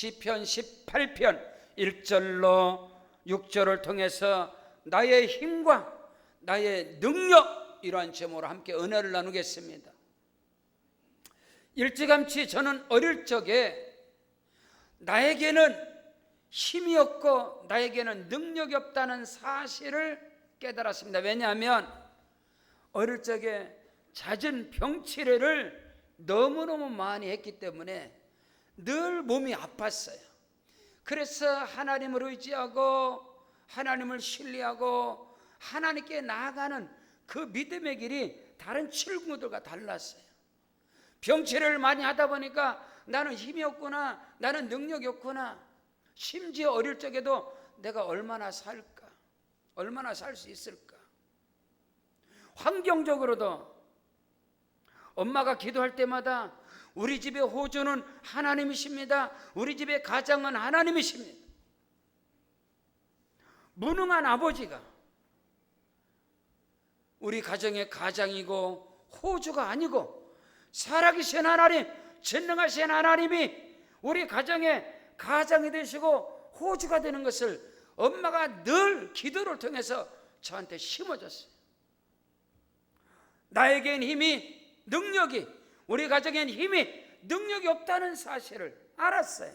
시편 18편 1절로 6절을 통해서 나의 힘과 나의 능력, 이러한 제목으로 함께 은혜를 나누겠습니다. 일찌감치 저는 어릴 적에 나에게는 힘이 없고 나에게는 능력이 없다는 사실을 깨달았습니다. 왜냐하면 어릴 적에 잦은 병치레를 너무너무 많이 했기 때문에 늘 몸이 아팠어요. 그래서 하나님을 의지하고 하나님을 신뢰하고 하나님께 나아가는 그 믿음의 길이 다른 친구들과 달랐어요. 병치레를 많이 하다 보니까 나는 힘이 없구나, 나는 능력이 없구나. 심지어 어릴 적에도 내가 얼마나 살까, 얼마나 살 수 있을까. 환경적으로도 엄마가 기도할 때마다 우리 집의 호주는 하나님이십니다, 우리 집의 가장은 하나님이십니다. 무능한 아버지가 우리 가정의 가장이고 호주가 아니고 살아계신 하나님, 전능하신 하나님이 우리 가정의 가장이 되시고 호주가 되는 것을 엄마가 늘 기도를 통해서 저한테 심어줬어요. 나에겐 힘이, 능력이, 우리 가정엔 힘이, 능력이 없다는 사실을 알았어요.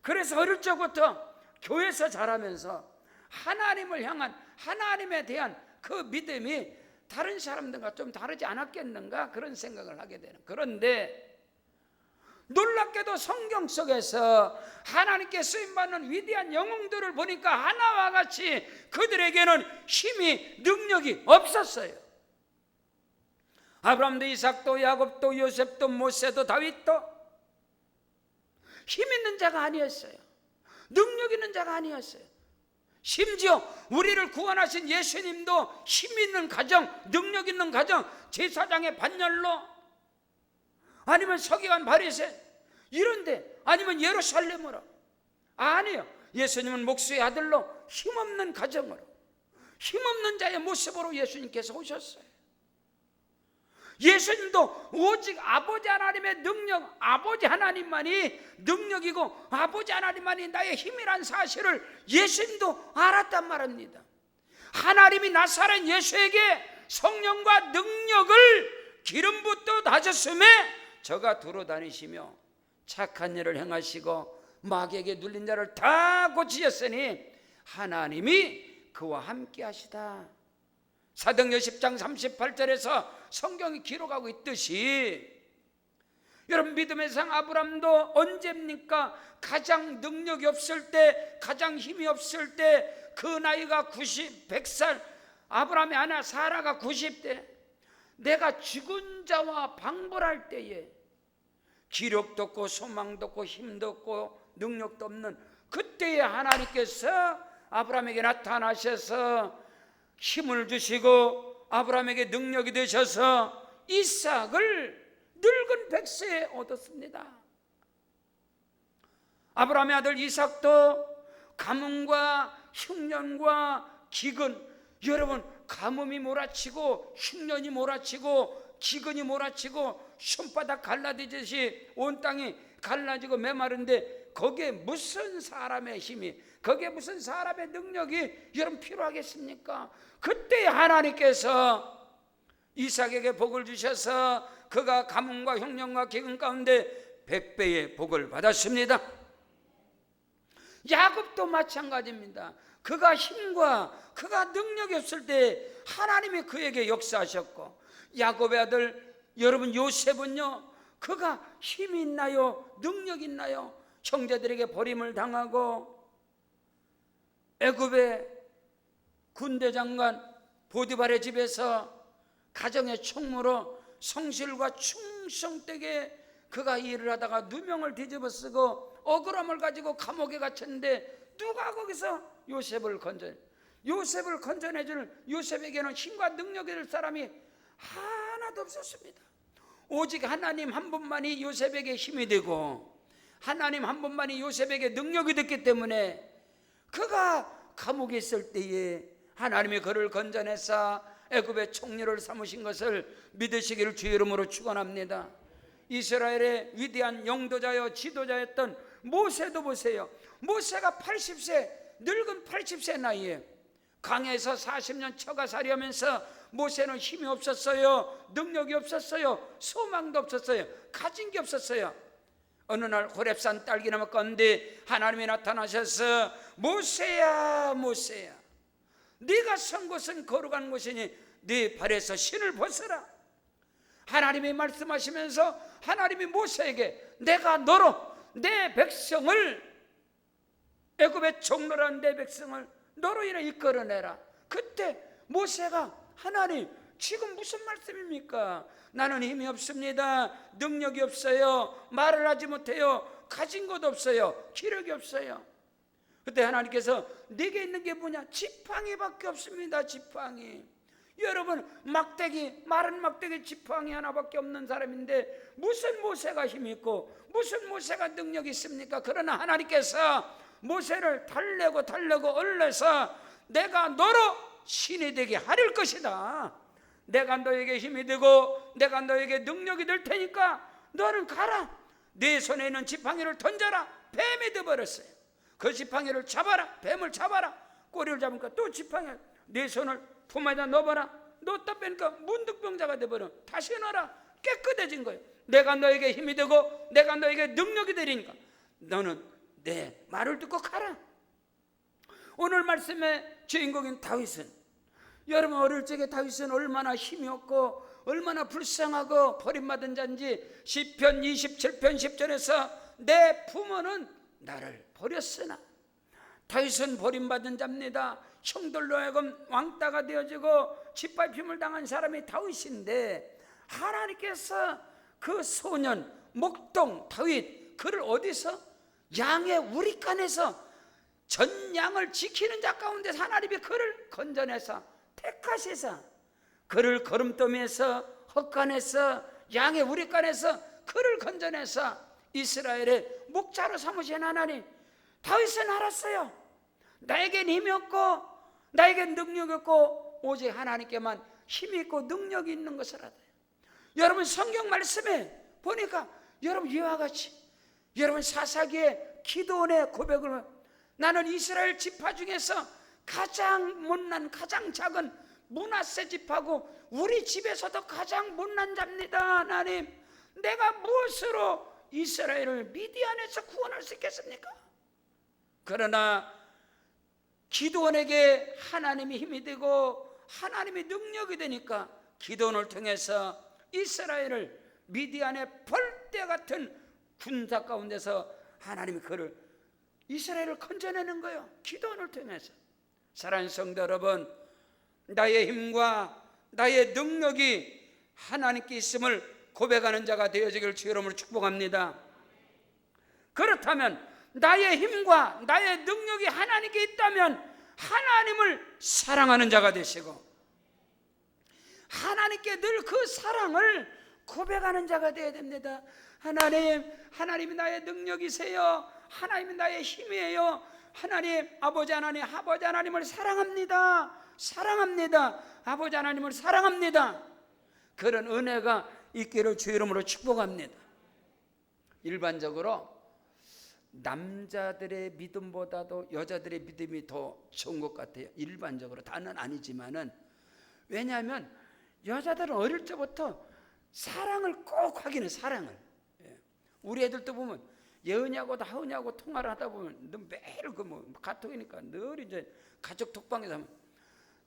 그래서 어릴 적부터 교회에서 자라면서 하나님을 향한, 하나님에 대한 그 믿음이 다른 사람들과 좀 다르지 않았겠는가, 그런 생각을 하게 되는. 그런데 놀랍게도 성경 속에서 하나님께 쓰임받는 위대한 영웅들을 보니까 하나와 같이 그들에게는 힘이, 능력이 없었어요. 아브라함도 이삭도 야곱도 요셉도 모세도 다윗도 힘 있는 자가 아니었어요. 능력 있는 자가 아니었어요. 심지어 우리를 구원하신 예수님도 힘 있는 가정, 능력 있는 가정, 제사장의 반열로, 아니면 서기관 바리새 이런데, 아니면 예루살렘으로, 아니요, 예수님은 목수의 아들로 힘없는 가정으로, 힘없는 자의 모습으로 예수님께서 오셨어요. 예수님도 오직 아버지 하나님의 능력, 아버지 하나님만이 능력이고 아버지 하나님만이 나의 힘이란 사실을 예수님도 알았단 말입니다. 하나님이 나사렛 예수에게 성령과 능력을 기름 붓고 다셨음에 저가 두루 다니시며 착한 일을 행하시고 마귀에게 눌린 자를 다 고치셨으니 하나님이 그와 함께 하시다. 사도행전 10장 38절에서 성경이 기록하고 있듯이, 여러분 믿음의 상 아브라함도 언제입니까? 가장 능력이 없을 때, 가장 힘이 없을 때, 그 나이가 100살, 아브라함의 아내 사라가 90대, 내가 죽은 자와 방불할 때에 기력도 없고 소망도 없고 힘도 없고 능력도 없는 그때에 하나님께서 아브라함에게 나타나셔서 힘을 주시고 아브라함에게 능력이 되셔서 이삭을 늙은 100세에 얻었습니다. 아브라함의 아들 이삭도 가뭄과 흉년과 기근, 여러분 가뭄이 몰아치고 흉년이 몰아치고 기근이 몰아치고 손바닥 갈라지듯이 온 땅이 갈라지고 메마른데 거기에 무슨 사람의 힘이, 거기에 무슨 사람의 능력이 여러분 필요하겠습니까? 그때 하나님께서 이삭에게 복을 주셔서 그가 가뭄과 흉년과 기근 가운데 100배의 복을 받았습니다. 야곱도 마찬가지입니다. 그가 힘과 그가 능력이 없을 때 하나님이 그에게 역사하셨고, 야곱의 아들 여러분 요셉은요, 그가 힘이 있나요? 능력이 있나요? 형제들에게 버림을 당하고 애굽의 군대 장관 보디발의 집에서 가정의 총무로 성실과 충성되게 그가 일을 하다가 누명을 뒤집어 쓰고 억울함을 가지고 감옥에 갇혔는데 누가 거기서 요셉을 건져내줄, 요셉에게는 힘과 능력이 될 사람이 하나도 없었습니다. 오직 하나님 한 분만이 요셉에게 힘이 되고 하나님 한 분만이 요셉에게 능력이 됐기 때문에 그가 감옥에 있을 때에 하나님이 그를 건져내사 애굽의 총리를 삼으신 것을 믿으시기를 주의 이름으로 축원합니다. 이스라엘의 위대한 영도자여 지도자였던 모세도 보세요. 모세가 80세, 늙은 80세 나이에 강에서 40년 처가살이하면서 모세는 힘이 없었어요. 능력이 없었어요. 소망도 없었어요. 가진 게 없었어요. 어느 날 호렙산 딸기나무 건데 하나님이 나타나셔서 모세야 모세야, 네가 선 곳은 거룩한 곳이니 네 발에서 신을 벗어라. 하나님이 말씀하시면서 하나님이 모세에게 내가 너로 내 백성을, 애굽의 종로라는 내 백성을 너로 인해 이끌어내라. 그때 모세가 하나님 지금 무슨 말씀입니까? 나는 힘이 없습니다. 능력이 없어요. 말을 하지 못해요. 가진 것도 없어요. 기력이 없어요. 그때 하나님께서 네게 있는 게 뭐냐? 지팡이밖에 없습니다. 지팡이. 여러분, 막대기, 마른 막대기 지팡이 하나밖에 없는 사람인데 무슨 모세가 힘이 있고 무슨 모세가 능력이 있습니까? 그러나 하나님께서 모세를 달래고 얼려서 내가 너로 신이 되게 하릴 것이다. 내가 너에게 힘이 되고 내가 너에게 능력이 될 테니까 너는 가라. 네 손에 있는 지팡이를 던져라. 뱀이 되어버렸어요. 그 지팡이를 잡아라. 뱀을 잡아라. 꼬리를 잡으니까 또 지팡이, 네 손을 품에다 넣어봐라. 넣었다 빼니까 문득병자가 되어버려. 다시 넣어라. 깨끗해진 거예요. 내가 너에게 힘이 되고 내가 너에게 능력이 되리니까 너는 내 말을 듣고 가라. 오늘 말씀의 주인공인 다윗은, 여러분 어릴 적에 다윗은 얼마나 힘이 없고 얼마나 불쌍하고 버림받은 자인지 시편 27편 10절에서 내 부모는 나를 버렸으나, 다윗은 버림받은 자입니다. 형들로 하여금 왕따가 되어지고 짓밟힘을 당한 사람이 다윗인데 하나님께서 그 소년 목동 다윗, 그를 어디서? 양의 우리간에서 전 양을 지키는 자 가운데 하나님이 그를 건져내서 택하시사 그를 거름더미에서 헛간에서 양의 우리간에서 그를 건져내서 이스라엘의 목자로 삼으신 하나님. 다윗은 알았어요. 나에겐 힘이 없고 나에겐 능력이 없고 오직 하나님께만 힘이 있고 능력이 있는 것을 알아요. 여러분 성경 말씀에 보니까 여러분 이와 같이 여러분 사사기의 기도원의 고백을, 나는 이스라엘 지파 중에서 가장 못난 가장 작은 므낫세 지파고 우리 집에서도 가장 못난 자입니다. 하나님, 내가 무엇으로 이스라엘을 미디안에서 구원할 수 있겠습니까? 그러나 기드온에게 하나님이 힘이 되고 하나님이 능력이 되니까 기드온을 통해서 이스라엘을 미디안의 벌떼 같은 군사 가운데서 하나님이 그를 이스라엘을 건져내는 거예요. 기도원을 통해서. 사랑하는 성도 여러분, 나의 힘과 나의 능력이 하나님께 있음을 고백하는 자가 되어지기를 주의 이름으로 축복합니다. 그렇다면 나의 힘과 나의 능력이 하나님께 있다면 하나님을 사랑하는 자가 되시고 하나님께 늘 그 사랑을 고백하는 자가 되어야 됩니다. 하나님, 하나님이 나의 능력이세요. 하나님이 나의 힘이에요. 하나님, 아버지 하나님, 아버지 하나님을 사랑합니다. 사랑합니다. 아버지 하나님을 사랑합니다. 그런 은혜가 있기를 주의 이름으로 축복합니다. 일반적으로 남자들의 믿음보다도 여자들의 믿음이 더 좋은 것 같아요. 일반적으로 다는 아니지만은, 왜냐하면 여자들은 어릴 때부터 사랑을 꼭 하기는 사랑을. 우리 애들도 보면 예은이하고도 하은이하고 통화를 하다 보면 너 매일 그 뭐 카톡이니까 늘 이제 가족 톡방에서 하면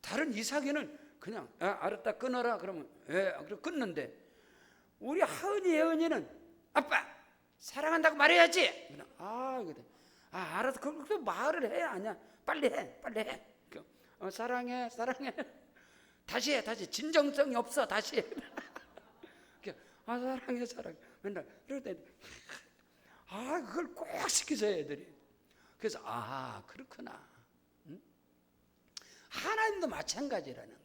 다른 이삭이는 그냥 알았다 끊어라 그러면 그럼 끊는데 우리 하은이 예은이는 아빠 사랑한다고 말해야지. 그냥 알았어. 그 말을 해 아니야. 빨리 해. 사랑해. 다시 해. 진정성이 없어. 다시 해. 사랑해. 맨날 이럴 때 그걸 꼭 시키세요 애들이. 그래서 그렇구나. 하나님도 마찬가지라는 거야.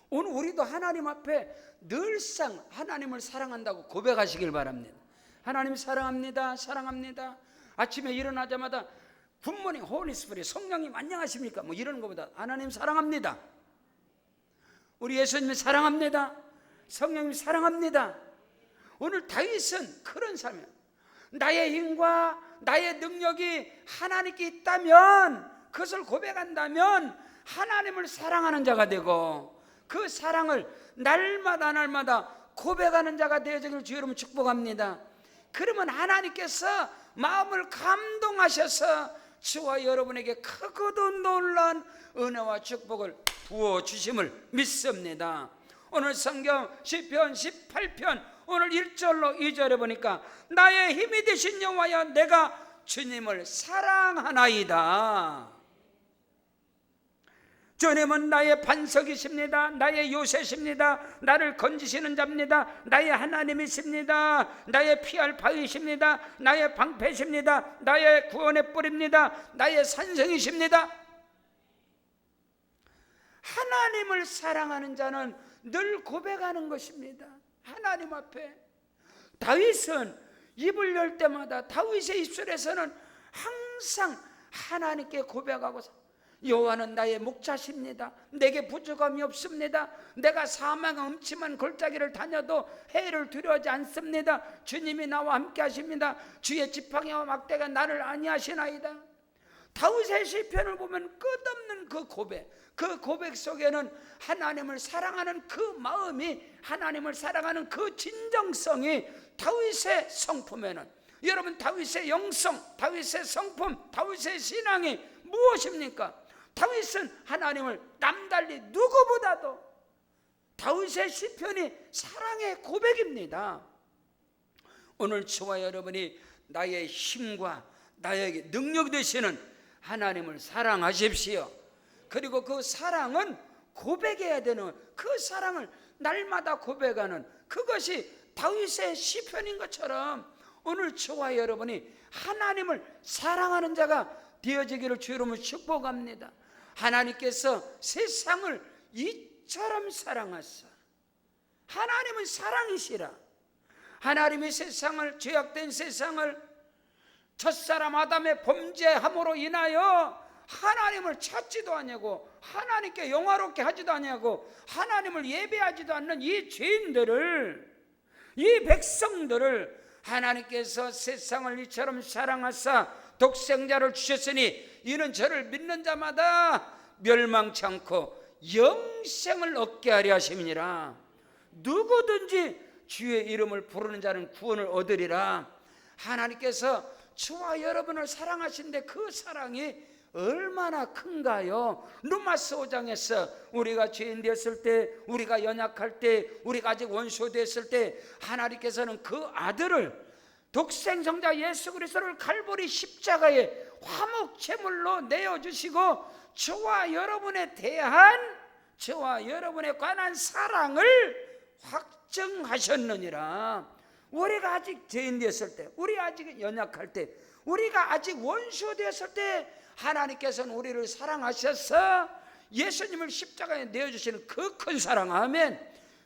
오늘 우리도 하나님 앞에 늘상 하나님을 사랑한다고 고백하시길 바랍니다. 하나님 사랑합니다. 아침에 일어나자마자 굿모닝 홀리 스피릿, 성령님 안녕하십니까 뭐 이러는 것보다 하나님 사랑합니다. 우리 예수님 사랑합니다. 성령님 사랑합니다. 오늘 다윗은 그런 사람이에요. 나의 힘과 나의 능력이 하나님께 있다면, 그것을 고백한다면 하나님을 사랑하는 자가 되고, 그 사랑을 날마다 날마다 고백하는 자가 되어지기를 주 여러분 축복합니다. 그러면 하나님께서 마음을 감동하셔서 저와 여러분에게 크고도 놀라운 은혜와 축복을 부어주심을 믿습니다. 오늘 성경 시편 18편 오늘 1절로 2절에 보니까 나의 힘이 되신 여호와여 내가 주님을 사랑하나이다. 주님은 나의 반석이십니다. 나의 요새십니다. 나를 건지시는 자입니다. 나의 하나님이십니다. 나의 피할 바위십니다. 나의 방패십니다. 나의 구원의 뿔입니다. 나의 산성이십니다. 하나님을 사랑하는 자는 늘 고백하는 것입니다. 하나님 앞에 다윗은 입을 열 때마다 다윗의 입술에서는 항상 하나님께 고백하고, 여호와는 나의 목자십니다. 내게 부족함이 없습니다. 내가 사망의 음침한 골짜기를 다녀도 해를 두려워하지 않습니다. 주님이 나와 함께 하십니다. 주의 지팡이와 막대가 나를 안위하시나이다. 다윗의 시편을 보면 끝없는 그 고백 속에는 하나님을 사랑하는 그 마음이, 하나님을 사랑하는 그 진정성이 다윗의 성품에는, 여러분 다윗의 영성, 다윗의 성품, 다윗의 신앙이 무엇입니까? 다윗은 하나님을 남달리 누구보다도, 다윗의 시편이 사랑의 고백입니다. 오늘 저와 여러분이 나의 힘과 나에게 능력 되시는 하나님을 사랑하십시오. 그리고 그 사랑은 고백해야 되는, 그 사랑을 날마다 고백하는, 그것이 다윗의 시편인 것처럼 오늘 저와 여러분이 하나님을 사랑하는 자가 되어지기를 주 이름으로 축복합니다. 하나님께서 세상을 이처럼 사랑하사, 하나님은 사랑이시라. 하나님이 세상을, 죄악된 세상을 첫사람 아담의 범죄함으로 인하여 하나님을 찾지도 아니하고 하나님께 영화롭게 하지도 아니하고 하나님을 예배하지도 않는 이 죄인들을, 이 백성들을 하나님께서 세상을 이처럼 사랑하사 독생자를 주셨으니 이는 저를 믿는 자마다 멸망치 않고 영생을 얻게 하려 하심이니라. 누구든지 주의 이름을 부르는 자는 구원을 얻으리라. 하나님께서 저와 여러분을 사랑하신데 그 사랑이 얼마나 큰가요? 로마서 5장에서 우리가 죄인 되었을 때, 우리가 연약할 때, 우리가 아직 원수 되었을 때 하나님께서는 그 아들을, 독생성자 예수 그리스도를 갈보리 십자가에 화목 제물로 내어주시고 저와 여러분에 대한, 저와 여러분에 관한 사랑을 확증하셨느니라. 우리가 아직 죄인 되었을 때, 우리 아직 연약할 때, 우리가 아직 원수 되었을 때 하나님께서는 우리를 사랑하셔서 예수님을 십자가에 내어주시는 그 큰 사랑, 아멘.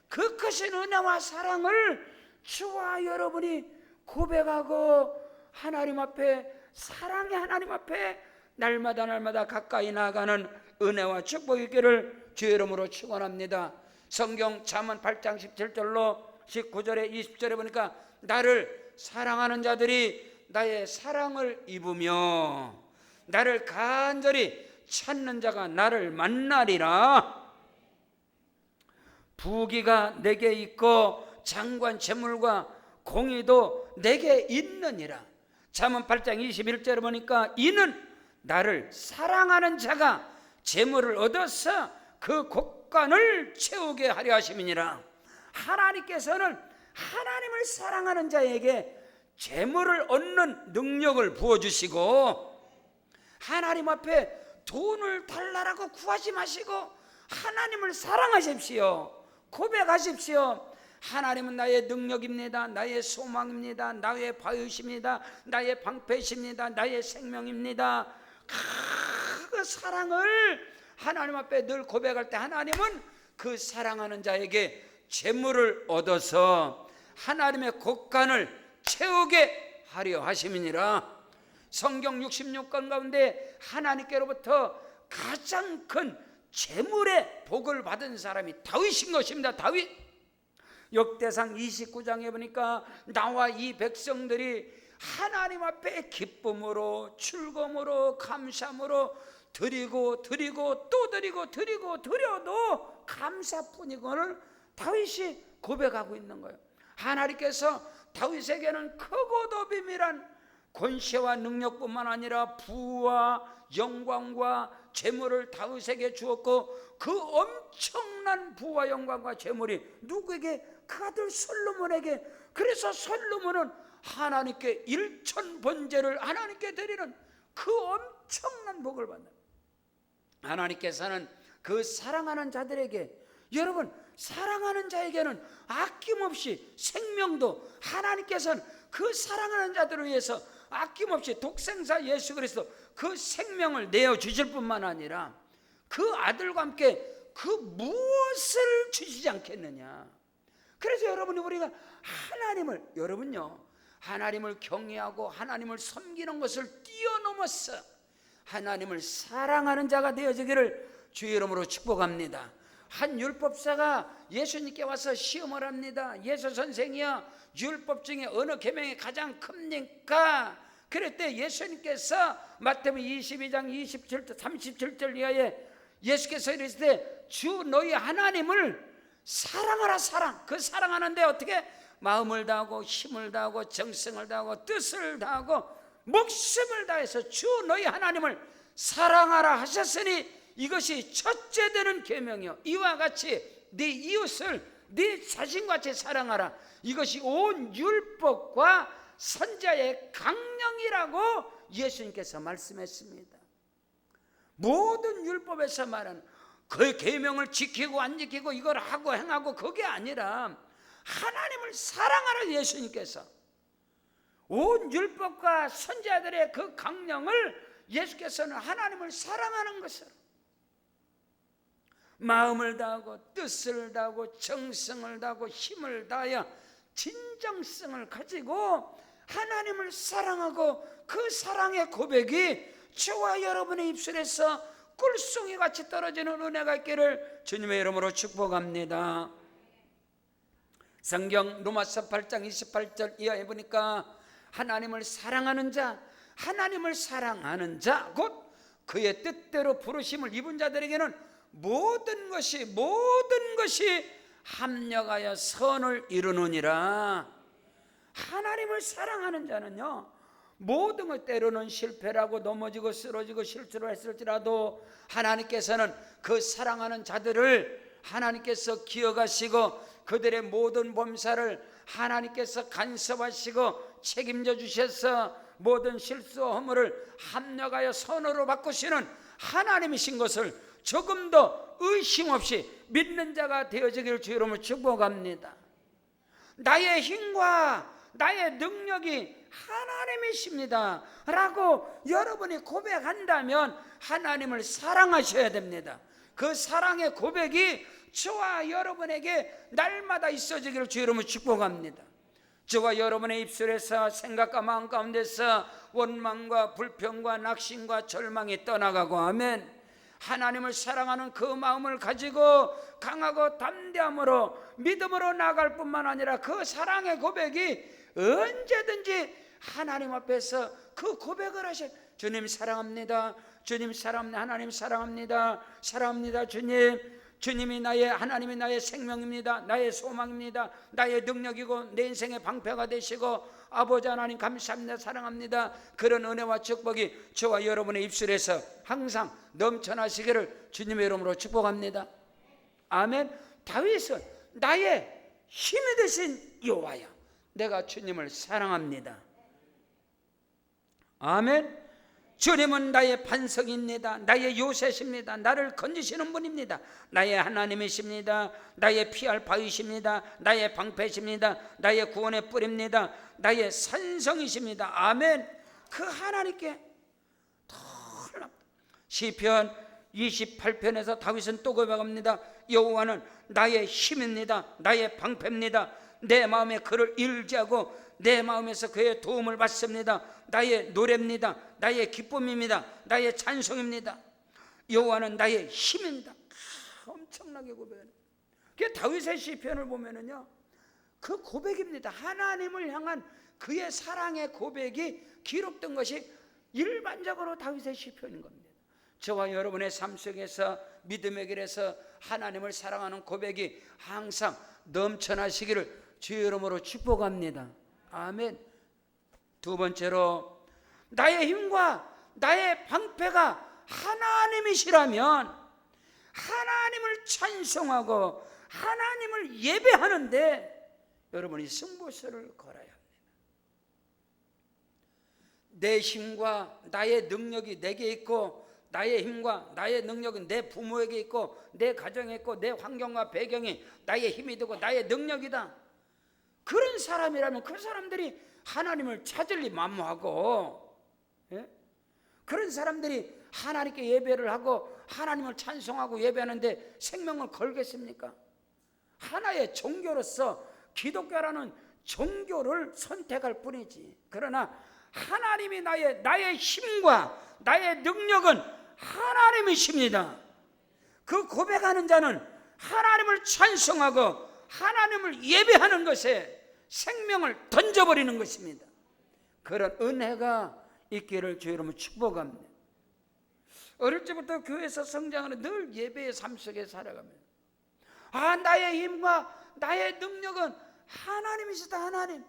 그 크신 은혜와 사랑을 저와 여러분이 고백하고 하나님 앞에, 사랑의 하나님 앞에 날마다 날마다 가까이 나아가는 은혜와 축복이 있기를 주 이름으로 축원합니다. 성경 잠언 8장 17절로 19절에 20절에 보니까 나를 사랑하는 자들이 나의 사랑을 입으며 나를 간절히 찾는 자가 나를 만나리라. 부귀가 내게 있고 장관 재물과 공의도 내게 있느니라. 잠언 8장 21절에 보니까 이는 나를 사랑하는 자가 재물을 얻어서 그 곳간을 채우게 하려 하심이니라. 하나님께서는 하나님을 사랑하는 자에게 재물을 얻는 능력을 부어주시고, 하나님 앞에 돈을 달라고 구하지 마시고 하나님을 사랑하십시오. 고백하십시오. 하나님은 나의 능력입니다. 나의 소망입니다. 나의 바위십니다. 나의 방패십니다. 나의 생명입니다. 그 사랑을 하나님 앞에 늘 고백할 때 하나님은 그 사랑하는 자에게 재물을 얻어서 하나님의 곳간을 채우게 하려 하심이니라. 성경 66권 가운데 하나님께로부터 가장 큰 재물의 복을 받은 사람이 다윗인 것입니다. 다윗. 역대상 29장에 보니까 나와 이 백성들이 하나님 앞에 기쁨으로 즐거움으로 감사함으로 드리고 또 드려도 감사뿐이거늘 다윗이 고백하고 있는 거예요. 하나님께서 다윗에게는 크고도 비밀한 권세와 능력뿐만 아니라 부와 영광과 재물을 다윗에게 주었고, 그 엄청난 부와 영광과 재물이 누구에게? 그 아들 솔로몬에게. 그래서 솔로몬은 하나님께 일천번제를 하나님께 드리는 그 엄청난 복을 받는, 하나님께서는 그 사랑하는 자들에게, 여러분 사랑하는 자에게는 아낌없이 생명도, 하나님께서는 그 사랑하는 자들을 위해서 아낌없이 독생자 예수 그리스도 그 생명을 내어주실 뿐만 아니라 그 아들과 함께 그 무엇을 주시지 않겠느냐. 그래서 여러분이, 우리가 하나님을, 여러분요, 하나님을 경외하고 하나님을 섬기는 것을 뛰어넘어서 하나님을 사랑하는 자가 되어지기를 주의 이름으로 축복합니다. 한 율법사가 예수님께 와서 시험을 합니다. 예수 선생이여, 율법 중에 어느 계명이 가장 큽니까? 그랬더니 예수님께서 마태복음 22장 27절 37절 이하에 예수께서 이르시되 주 너희 하나님을 사랑하라. 사랑, 그 사랑하는데 어떻게? 마음을 다하고 힘을 다하고 정성을 다하고 뜻을 다하고 목숨을 다해서 주 너희 하나님을 사랑하라 하셨으니 이것이 첫째 되는 계명이요, 이와 같이 네 이웃을 네 자신같이 사랑하라. 이것이 온 율법과 선지자의 강령이라고 예수님께서 말씀했습니다. 모든 율법에서 말하는 그 계명을 지키고 안 지키고 이걸 하고 행하고 그게 아니라 하나님을 사랑하라. 예수님께서 온 율법과 선지자들의 그 강령을 예수께서는 하나님을 사랑하는 것을, 마음을 다하고 뜻을 다하고 정성을 다하고 힘을 다하여 진정성을 가지고 하나님을 사랑하고 그 사랑의 고백이 저와 여러분의 입술에서 꿀송이 같이 떨어지는 은혜가 있기를 주님의 이름으로 축복합니다. 성경 로마서 8장 28절 이하에 보니까 하나님을 사랑하는 자, 하나님을 사랑하는 자, 곧 그의 뜻대로 부르심을 입은 자들에게는 모든 것이 합력하여 선을 이루느니라. 하나님을 사랑하는 자는요, 모든 것, 때로는 실패라고 넘어지고 쓰러지고 실수를 했을지라도 하나님께서는 그 사랑하는 자들을 하나님께서 기억하시고 그들의 모든 범사를 하나님께서 간섭하시고 책임져 주셔서 모든 실수와 허물을 합력하여 선으로 바꾸시는 하나님이신 것을 조금 더 의심 없이 믿는 자가 되어지기를 주의 이름으로 축복합니다. 나의 힘과 나의 능력이 하나님이십니다 라고 여러분이 고백한다면 하나님을 사랑하셔야 됩니다. 그 사랑의 고백이 저와 여러분에게 날마다 있어지기를 주의 이름으로 축복합니다. 저와 여러분의 입술에서 생각과 마음 가운데서 원망과 불평과 낙심과 절망이 떠나가고, 아멘. 하나님을 사랑하는 그 마음을 가지고 강하고 담대함으로 믿음으로 나아갈 뿐만 아니라 그 사랑의 고백이 언제든지 하나님 앞에서 그 고백을 하셔. 주님 사랑합니다. 주님 사랑합니다. 하나님 사랑합니다. 사랑합니다. 주님. 주님이 하나님이 나의 생명입니다. 나의 소망입니다. 나의 능력이고 내 인생의 방패가 되시고 아버지 하나님 감사합니다. 사랑합니다. 그런 은혜와 축복이 저와 여러분의 입술에서 항상 넘쳐나시기를 주님의 이름으로 축복합니다. 아멘. 다윗은 나의 힘이 되신 여호와야, 내가 주님을 사랑합니다. 아멘. 주님은 나의 반석입니다. 나의 요새십니다. 나를 건지시는 분입니다. 나의 하나님이십니다. 나의 피할 바위십니다. 나의 방패십니다. 나의 구원의 뿌리입니다. 나의 산성이십니다. 아멘. 그 하나님께 시편 28편에서 다윗은 또 고백합니다. 여호와는 나의 힘입니다. 나의 방패입니다. 내 마음에 그를 의지하고 내 마음에서 그의 도움을 받습니다. 나의 노래입니다. 나의 기쁨입니다. 나의 찬송입니다. 여호와는 나의 힘입니다. 엄청나게 고백해요. 그 다윗의 시편을 보면은요, 그 고백입니다. 하나님을 향한 그의 사랑의 고백이 기록된 것이 일반적으로 다윗의 시편인 겁니다. 저와 여러분의 삶 속에서 믿음의 길에서 하나님을 사랑하는 고백이 항상 넘쳐나시기를 주의 이름으로 축복합니다. 아멘. 두 번째로, 나의 힘과 나의 방패가 하나님이시라면 하나님을 찬송하고 하나님을 예배하는데 여러분이 승부수를 걸어야 합니다. 내 힘과 나의 능력이 내게 있고, 나의 힘과 나의 능력은 내 부모에게 있고, 내 가정에 있고, 내 환경과 배경이 나의 힘이 되고 나의 능력이다. 그런 사람이라면 그 사람들이 하나님을 찾을 리 만무하고, 예? 그런 사람들이 하나님께 예배를 하고 하나님을 찬송하고 예배하는데 생명을 걸겠습니까? 하나의 종교로서 기독교라는 종교를 선택할 뿐이지. 그러나 하나님이 나의 힘과 나의 능력은 하나님이십니다. 그 고백하는 자는 하나님을 찬송하고 하나님을 예배하는 것에 생명을 던져버리는 것입니다. 그런 은혜가 있기를 주의 이름으로 축복합니다. 어릴 때부터 교회에서 성장하는 늘 예배의 삶 속에 살아가면, 나의 힘과 나의 능력은 하나님이시다. 하나님.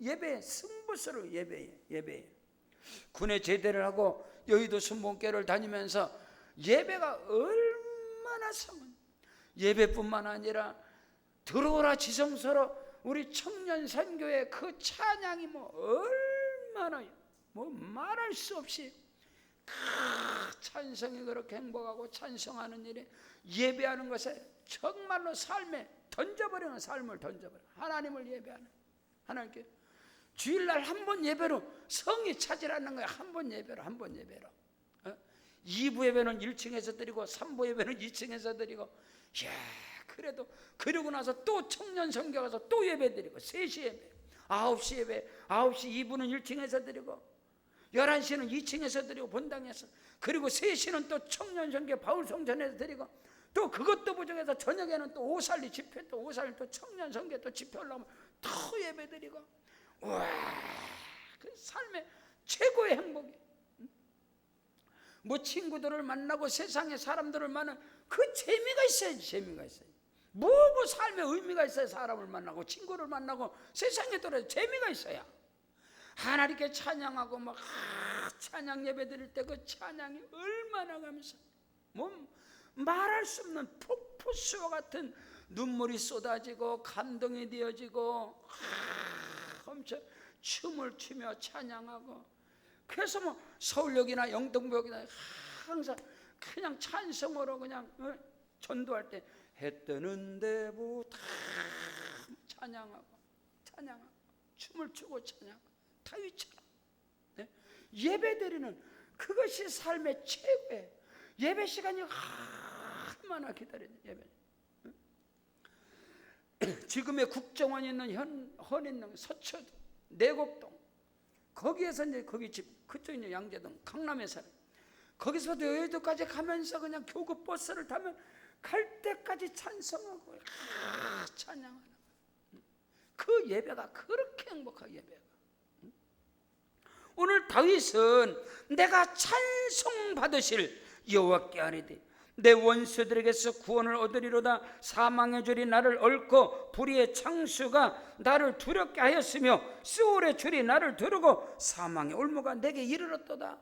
예배에 승부수를 예배에 군에 제대를 하고 여의도 순복음교회를 다니면서 예배가 얼마나 성은, 예배뿐만 아니라 들어오라 지성소로 우리 청년 선교의 그 찬양이 얼마나 말할 수 없이 찬성이 그렇게 행복하고 찬성하는 일에 예배하는 것에 정말로 삶에 던져버리는 삶을 던져버려. 하나님을 예배하는, 하나님께 주일날 한 번 예배로 성이 차지라는 거야. 한 번 예배로 2부 예배는 1층에서 드리고 3부 예배는 2층에서 드리고, 그래도 그러고 나서 또 청년 선교 가서 또 예배 드리고, 3시 예배, 9시 예배, 9시 2부는 1층에서 드리고 11시는 2층에서 드리고 본당에서, 그리고 3시는 또 청년 선교 바울성전에서 드리고, 또 그것도 부족해서 저녁에는 또 오살리 집회, 또 오살리 또 청년 선교 또 집회 올라오면 또 예배 드리고. 와, 그 삶의 최고의 행복이, 친구들을 만나고 세상의 사람들을 만나는 그 재미가 있어야지. 재미가 있어요. 삶의 의미가 있어야 사람을 만나고 친구를 만나고 세상에 돌아서 재미가 있어야 하나님께 찬양하고 찬양 예배 드릴 때 그 찬양이 얼마나 감사, 말할 수 없는 폭포수와 같은 눈물이 쏟아지고 감동이 되어지고, 엄청 춤을 추며 찬양하고. 그래서 서울역이나 영등포역이나 항상 그냥 찬송으로 그냥 전도할 때 해 뜨는 데부터 찬양하고 춤을 추고 찬양하고 다윗처럼 예배드리는 그것이 삶의 최고의 예배 시간이 얼마나 기다리는 예배. 지금의 국정원이 있는 헌인동, 서초동, 내곡동, 거기에서 이제 거기 집 그쪽 있는 양재동, 강남에 살아. 거기서도 여의도까지 가면서 그냥 교구 버스를 타면 갈 때까지 찬송하고 찬양하는 그 예배가 그렇게 행복한 예배가. 오늘 다윗은 내가 찬송 받으실 여호와께 아뢰되 내 원수들에게서 구원을 얻으리로다. 사망의 줄이 나를 얽고 불의의 창수가 나를 두렵게 하였으며 스올의 줄이 나를 두르고 사망의 올무가 내게 이르렀도다.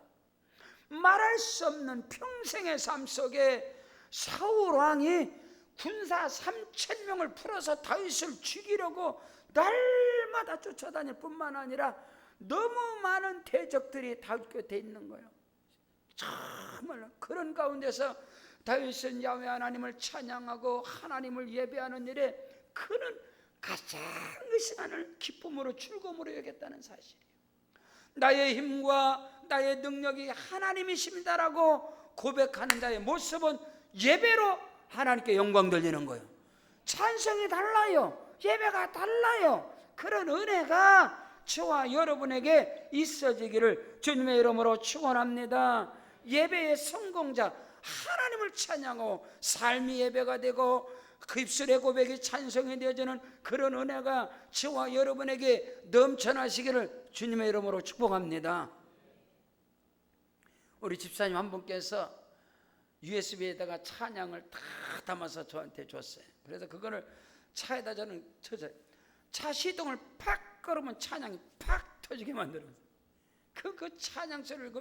말할 수 없는 평생의 삶 속에 사울 왕이 군사 3,000명을 풀어서 다윗을 죽이려고 날마다 쫓아다닐 뿐만 아니라 너무 많은 대적들이 다윗 곁에 있는 거예요. 정말 그런 가운데서 다윗은 야훼 하나님을 찬양하고 하나님을 예배하는 일에 그는 가장 그 시간을 기쁨으로 즐거움으로 여겼다는 사실이에요. 나의 힘과 나의 능력이 하나님이십니다라고 고백하는 자의 모습은 예배로 하나님께 영광 돌리는 거예요. 찬송이 달라요. 예배가 달라요. 그런 은혜가 저와 여러분에게 있어지기를 주님의 이름으로 축원합니다. 예배의 성공자 하나님을 찬양하고 삶이 예배가 되고 그 입술의 고백이 찬송이 되어지는 그런 은혜가 저와 여러분에게 넘쳐나시기를 주님의 이름으로 축복합니다. 우리 집사님 한 분께서 USB에다가 찬양을 다 담아서 저한테 줬어요. 그래서 그거를 차에다 저는 쳐져요. 차 시동을 팍 걸으면 찬양이 팍 터지게 만들어요. 그 찬양 소리를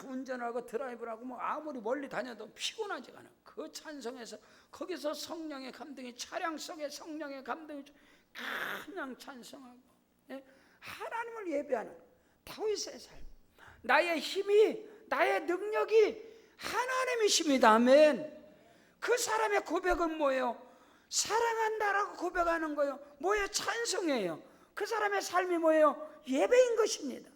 운전하고 드라이브를 하고 뭐 아무리 멀리 다녀도 피곤하지가 않아. 그 찬송에서 거기서 성령의 감동이, 차량 속에 성령의 감동이 그냥 찬송하고, 하나님을 예배하는 다윗의 삶. 나의 힘이, 나의 능력이 하나님이십니다. 아멘. 그 사람의 고백은 뭐예요? 사랑한다라고 고백하는 거예요. 뭐예요? 찬송이에요. 그 사람의 삶이 뭐예요? 예배인 것입니다.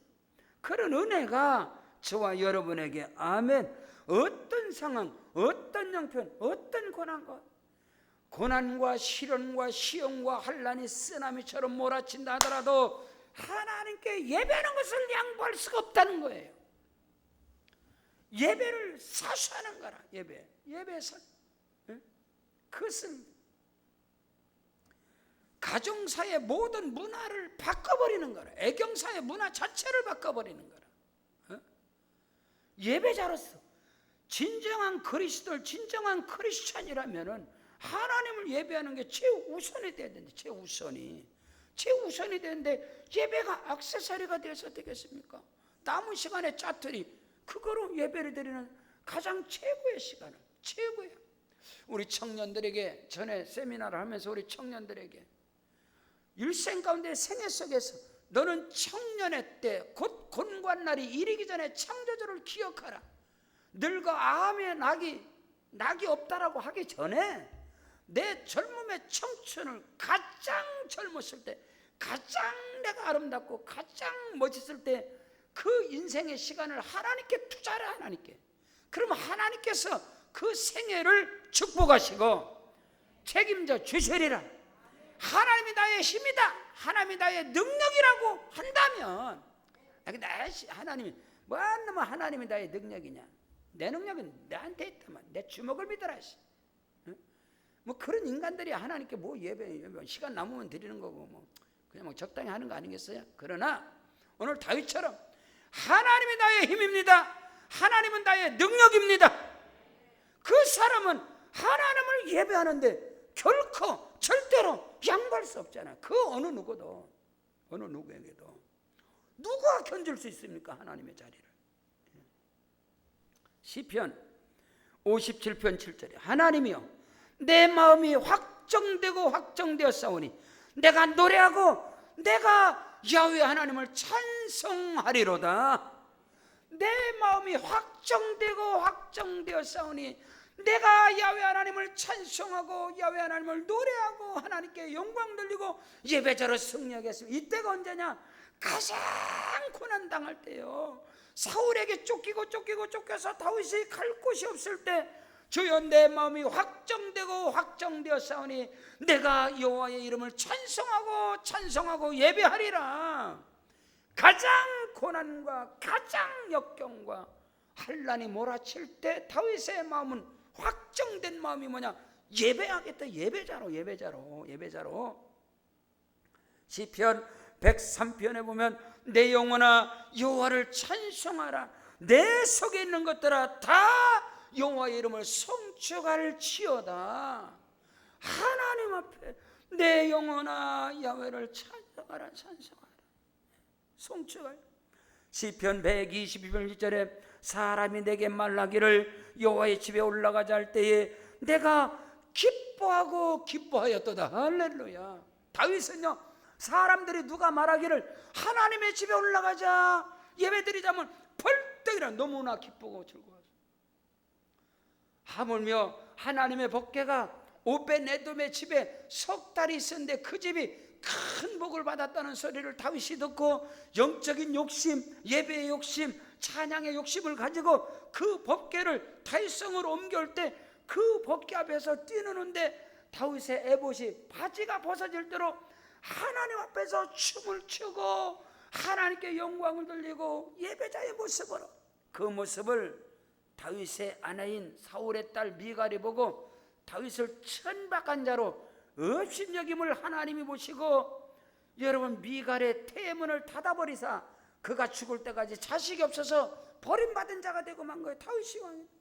그런 은혜가 저와 여러분에게, 아멘, 어떤 상황, 어떤 형편, 어떤 고난과 시련과 시험과 환난이 쓰나미처럼 몰아친다 하더라도 하나님께 예배하는 것을 양보할 수가 없다는 거예요. 예배를 사수하는 거라. 예배에서 그것을 가정사의 모든 문화를 바꿔버리는 거라. 애경사의 문화 자체를 바꿔버리는 거라. 예배자로서 진정한 그리스도를, 진정한 크리스찬이라면은 하나님을 예배하는 게 최우선이 돼야 되는데, 최우선이 되는데 예배가 액세서리가 되어서 되겠습니까? 남은 시간에 짜투리 그거로 예배를 드리는 가장 최고의 시간은, 최고예요. 우리 청년들에게, 전에 세미나를 하면서 우리 청년들에게 일생 가운데 생애 속에서 너는 청년의 때 곧 곤관날이 이르기 전에 창조주를 기억하라. 늙어 암의 낙이 없다라고 하기 전에 내 젊음의 청춘을 가장 젊었을 때, 가장 내가 아름답고 가장 멋있을 때 그 인생의 시간을 하나님께 투자하라. 하나님께. 그러면 하나님께서 그 생애를 축복하시고 책임져 주시리라. 하나님이 나의 힘이다, 하나님이 나의 능력이라고 한다면, 하나님이 뭐 하나님이 나의 능력이냐, 내 능력은 내한테 있다만 내 주먹을 믿어라. 뭐 그런 인간들이 하나님께 뭐 예배 시간 남으면 드리는 거고 뭐 그냥 뭐 적당히 하는 거 아니겠어요? 그러나 오늘 다윗처럼 하나님이 나의 힘입니다, 하나님은 나의 능력입니다. 그 사람은 하나님을 예배하는데 결코 절대로 양보할 수 없잖아요. 그 어느 누구에게도 누가 견딜 수 있습니까? 하나님의 자리를. 시편 57편 7절에 하나님이여 내 마음이 확정되었사오니 내가 노래하고 내가 야훼 하나님을 찬송하리로다. 내 마음이 확정되었사오니 내가 야훼 하나님을 찬송하고 야훼 하나님을 노래하고 하나님께 영광 돌리고 예배자로 승리하겠습니다. 이때가 언제냐? 가장 고난당할 때요. 사울에게 쫓겨서 다윗이 갈 곳이 없을 때 주여 내 마음이 확정되었사오니 내가 여호와의 이름을 찬송하고 예배하리라. 가장 고난과 가장 역경과 환난이 몰아칠 때 다윗의 마음은 확정된 마음이 뭐냐? 예배하겠다. 예배자로. 시편 103편에 보면 내 영혼아 여호와를 찬송하라. 내 속에 있는 것들아 다 여호와의 이름을 송축할지어다. 하나님 앞에 내 영혼아 야훼를 찬송하라. 송축할. 시편 122편 1절에 사람이 내게 말하기를 여호와의 집에 올라가자 할 때에 내가 기뻐하였도다. 할렐루야. 다윗은요, 사람들이 누가 말하기를 하나님의 집에 올라가자 예배드리자면 벌떡이라 너무나 기쁘고 즐거워서, 하물며 하나님의 법궤가 오벳에돔의 집에 석 달이 있었는데 그 집이 큰 복을 받았다는 소리를 다윗이 듣고 영적인 욕심, 예배의 욕심, 찬양의 욕심을 가지고 그 법궤를 다윗성으로 옮겨올 때 그 법궤 앞에서 뛰노는데 다윗의 에봇이 바지가 벗어질 대로 하나님 앞에서 춤을 추고 하나님께 영광을 돌리고 예배자의 모습으로, 그 모습을 다윗의 아내인 사울의 딸 미갈이 보고 다윗을 천박한 자로 업신여김을 하나님이 보시고 여러분 미갈의 태문을 닫아버리사 그가 죽을 때까지 자식이 없어서 버림받은 자가 되고 만 거예요. 다윗이 왕이에요.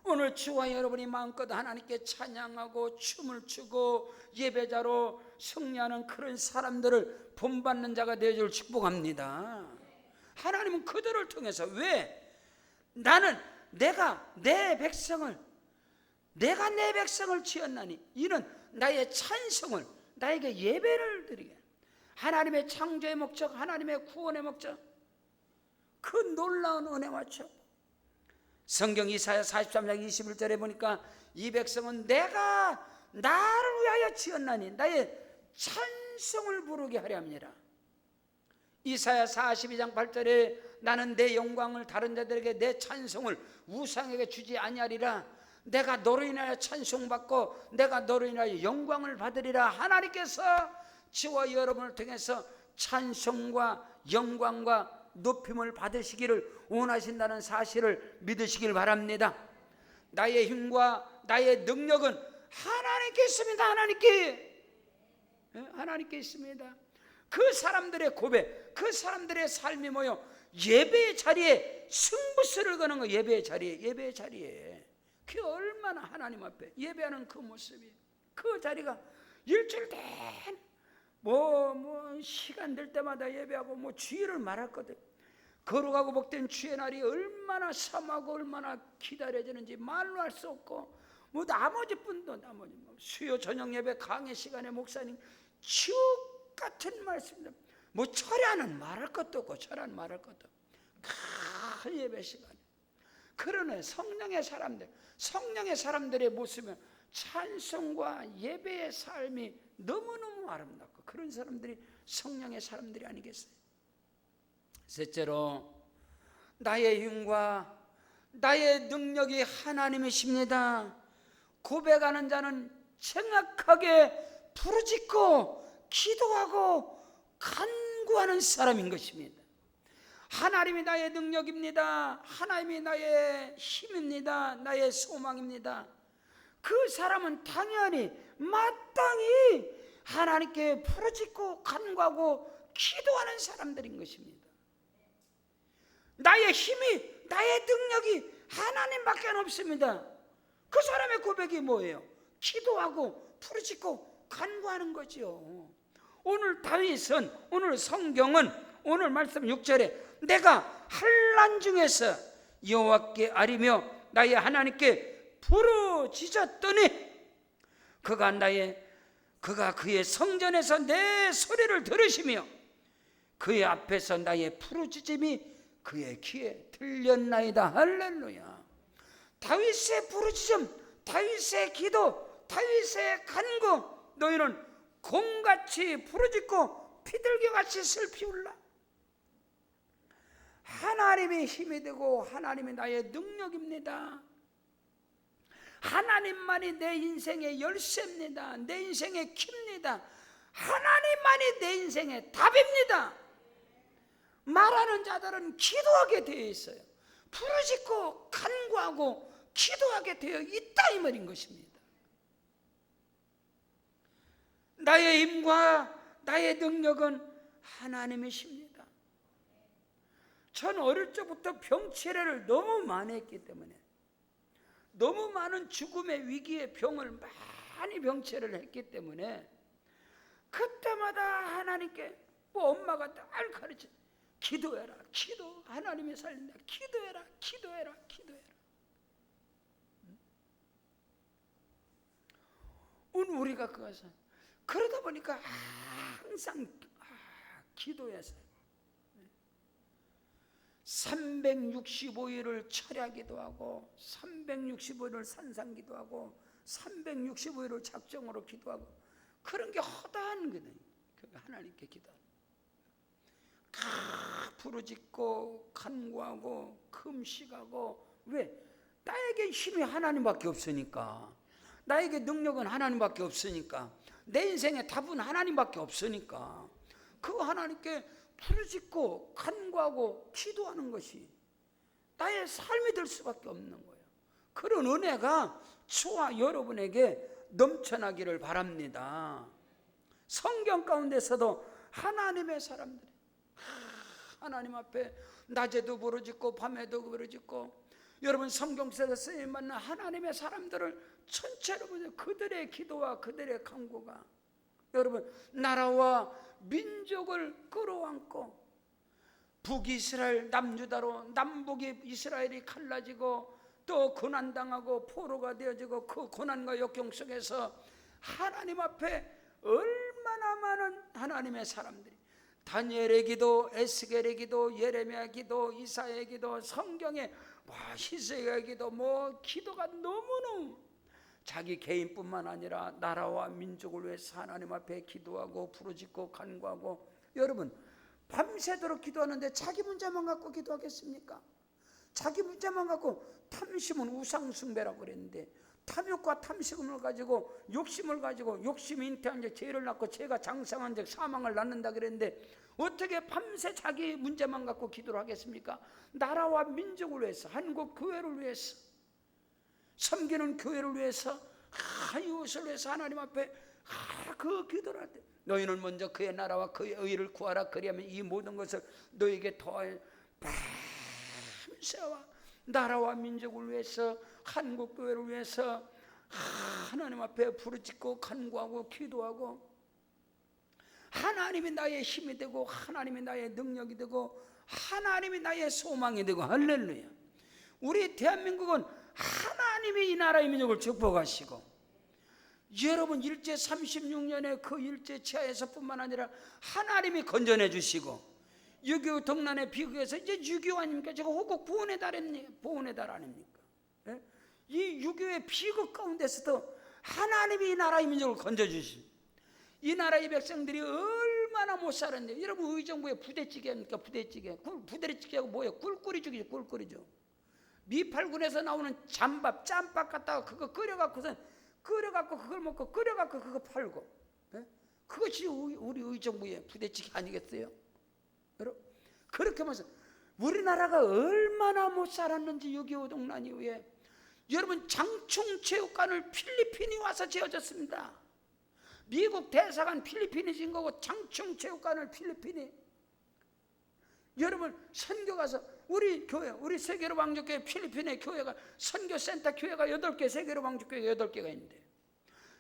오늘 주와 여러분이 마음껏 하나님께 찬양하고 춤을 추고 예배자로 승리하는 그런 사람들을 본받는 자가 되어줄 축복합니다. 하나님은 그들을 통해서 왜? 나는 내가 내 백성을 지었나니 이는 나의 찬송을 나에게 예배를 드리게 하나님의 창조의 목적 하나님의 구원의 목적 그 놀라운 은혜와 축복 성경 이사야 43장 21절에 보니까 이 백성은 내가 나를 위하여 지었나니 나의 찬송을 부르게 하려 합니다. 이사야 42장 8절에 나는 내 영광을 다른 자들에게 내 찬송을 우상에게 주지 아니하리라 내가 너로 인하여 찬송받고 내가 너로 인하여 영광을 받으리라. 하나님께서 저와 여러분을 통해서 찬송과 영광과 높임을 받으시기를 원하신다는 사실을 믿으시길 바랍니다. 나의 힘과 나의 능력은 하나님께 있습니다. 하나님께 있습니다. 그 사람들의 고백, 그 사람들의 삶이 모여 예배의 자리에 승부수를 거는 거. 예배의 자리에 그게 얼마나 하나님 앞에 예배하는 그 모습이 그 자리가 일주일 뭐 시간 될 때마다 예배하고 뭐 주일을 말았거든. 거룩하고 복된 주의 날이 얼마나 참하고 얼마나 기다려지는지 말로 할 수 없고 뭐 나머지 수요 저녁 예배 강의 시간에 목사님 쭉 같은 말씀들 뭐 철야는 말할 것도 없고 철야는 말할 것도 없고 큰 예배 시간 그러네. 성령의 사람들의 모습은 찬송과 예배의 삶이 너무너무 아름답고 그런 사람들이 성령의 사람들이 아니겠어요? 셋째로 나의 힘과 나의 능력이 하나님이십니다. 고백하는 자는 정확하게 부르짖고 기도하고 간구하는 사람인 것입니다. 하나님이 나의 능력입니다. 하나님이 나의 힘입니다. 나의 소망입니다. 그 사람은 당연히 마땅히 하나님께 부르짖고 간구하고 기도하는 사람들인 것입니다. 나의 힘이 나의 능력이 하나님밖에 없습니다. 그 사람의 고백이 뭐예요? 기도하고 부르짖고 간구하는 거죠. 오늘 다윗은 오늘 성경은 오늘 말씀 6절에 내가 환난 중에서 여호와께 아뢰며 나의 하나님께 부르짖었더니 그가 그의 성전에서 내 소리를 들으시며 그의 앞에서 나의 부르짖음이 그의 귀에 들렸나이다. 할렐루야. 다윗의 부르짖음, 다윗의 기도, 다윗의 간구 너희는 곰같이 부르짖고 피들겨같이 슬피 울라. 하나님이 힘이 되고 하나님이 나의 능력입니다. 하나님만이 내 인생의 열쇠입니다. 내 인생의 킵니다. 하나님만이 내 인생의 답입니다. 말하는 자들은 기도하게 되어 있어요. 부르짖고 간구하고 기도하게 되어 있다 이 말인 것입니다. 나의 힘과 나의 능력은 하나님이십니다. 전 어릴 적부터 병치레를 너무 많이 했기 때문에 너무 많은 죽음의 위기의 병을 많이 병치레를 했기 때문에 그때마다 하나님께 뭐 엄마가 날 가르쳐 기도해라. 기도. 하나님이 살린다. 기도해라. 기도해라. 기도해라. 오늘 우리가 그것을 그러다 보니까 항상 기도해서 365일을 철야기도 하고 365일을 산상기도 하고 365일을 작정으로 기도하고 그런 게 허다한 거든. 하나님께 기도하는 부르짖고 간구하고 금식하고 왜? 나에게 힘이 하나님밖에 없으니까 나에게 능력은 하나님밖에 없으니까 내 인생의 답은 하나님밖에 없으니까 그 하나님께 부르짖고 간구하고 기도하는 것이 나의 삶이 될 수밖에 없는 거예요. 그런 은혜가 저와 여러분에게 넘쳐나기를 바랍니다. 성경 가운데서도 하나님의 사람들이 하나님 앞에 낮에도 부르짖고 밤에도 부르짖고, 여러분 성경 속에서 쓰임 받는 하나님의 사람들을 전체로 보세요. 그들의 기도와 그들의 간구가 여러분 나라와 민족을 끌어안고, 북이스라엘 남유다로 남북이 이스라엘이 갈라지고 또 고난당하고 포로가 되어지고, 그 고난과 역경 속에서 하나님 앞에 얼마나 많은 하나님의 사람들이 다니엘의 기도, 에스겔의 기도, 예레미야의 기도, 이사야의 기도, 성경에 히스기야의 기도, 기도가 너무너무 자기 개인뿐만 아니라 나라와 민족을 위해서 하나님 앞에 기도하고 부르짖고 간구하고. 여러분 밤새도록 기도하는데 자기 문제만 갖고 기도하겠습니까? 자기 문제만 갖고, 탐심은 우상숭배라고 그랬는데, 탐욕과 탐심을 가지고 욕심을 가지고, 욕심이 잉태한 적 죄를 낳고 죄가 장성한 적 사망을 낳는다 그랬는데, 어떻게 밤새 자기 문제만 갖고 기도를 하겠습니까? 나라와 민족을 위해서, 한국 교회를 위해서, 섬기는 교회를 위해서, 이웃을 위해서 하나님 앞에 그 기도를 할 때, 너희는 먼저 그의 나라와 그의 의를 구하라. 그리하면 이 모든 것을 너희에게 더하여. 밤새와 나라와 민족을 위해서, 한국 교회를 위해서 하나님 앞에 부르짖고 간구하고 기도하고, 하나님이 나의 힘이 되고, 하나님이 나의 능력이 되고, 하나님이 나의 소망이 되고. 할렐루야. 우리 대한민국은 하나님이 이 나라의 민족을 축복하시고, 여러분 일제 36년의 그 일제 치하에서 뿐만 아니라 하나님이 건져내 주시고, 6.25 동란의 비극에서 이제 6.25 아닙니까? 제가 호국 보훈의 달 아닙니까? 예? 이 6.25의 비극 가운데서도 하나님이 이 나라의 민족을 건져주시. 이 나라의 백성들이 얼마나 못 살았는데, 여러분 의정부에 부대찌개 합니까? 부대찌개. 부대찌개하고 뭐예요? 꿀꿀이죽이죠. 꿀꿀이죠. 미팔군에서 나오는 잠밥, 짬밥 갖다가 그거 끓여갖고 그걸 먹고, 끓여갖고 그거 팔고. 예? 그것이 우리 의정부의 부대찌개 아니겠어요? 여러분 그렇게 하면서 우리나라가 얼마나 못 살았는지 6.25 동란 이후에. 여러분 장충체육관을 필리핀이 와서 지어줬습니다. 미국 대사관 필리핀이 지은 거고, 장충체육관을 필리핀이. 여러분 선교 가서 우리 교회, 우리 세계로 왕족교회 필리핀의 교회가, 선교센터 교회가 8개, 세계로 왕족교회가 8개가 있는데,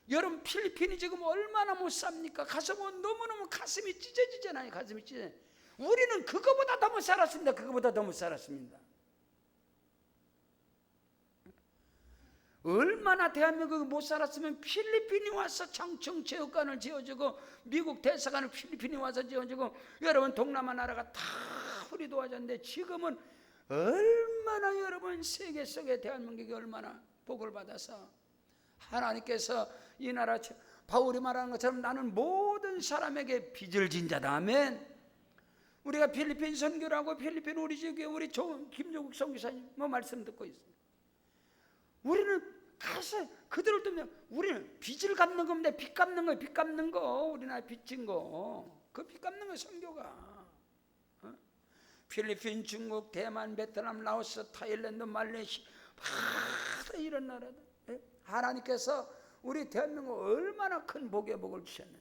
여러분 필리핀이 지금 얼마나 못 삽니까? 가서 너무너무 가슴이 찢어지잖아요. 가슴이 찢어져요. 우리는 그거보다 더 못 살았습니다. 그거보다 더 못 살았습니다. 얼마나 대한민국이 못 살았으면 필리핀이 와서 장충체육관을 지어주고, 미국 대사관을 필리핀이 와서 지어주고, 여러분 동남아 나라가 다 우리 도와줬는데, 지금은 얼마나 여러분 세계 속에 대한민국이 얼마나 복을 받아서 하나님께서 이 나라, 바울이 말하는 것처럼 나는 모든 사람에게 빚을 진 자다. 아멘. 우리가 필리핀 선교를 하고, 필리핀 우리 지역에 우리 김종국 선교사님 말씀 듣고 있습니다. 우리는 가서 그들을 뜨면 우리는 빚을 갚는 겁니다. 빚 갚는 거예요. 빚 갚는 거. 우리나라 빚진 거. 그 빚 갚는 거 선교가. 필리핀, 중국, 대만, 베트남, 라오스, 타일랜드, 말레이시아, 이런 나라들. 하나님께서 우리 대한민국 얼마나 큰 복의 복을 주셨는지.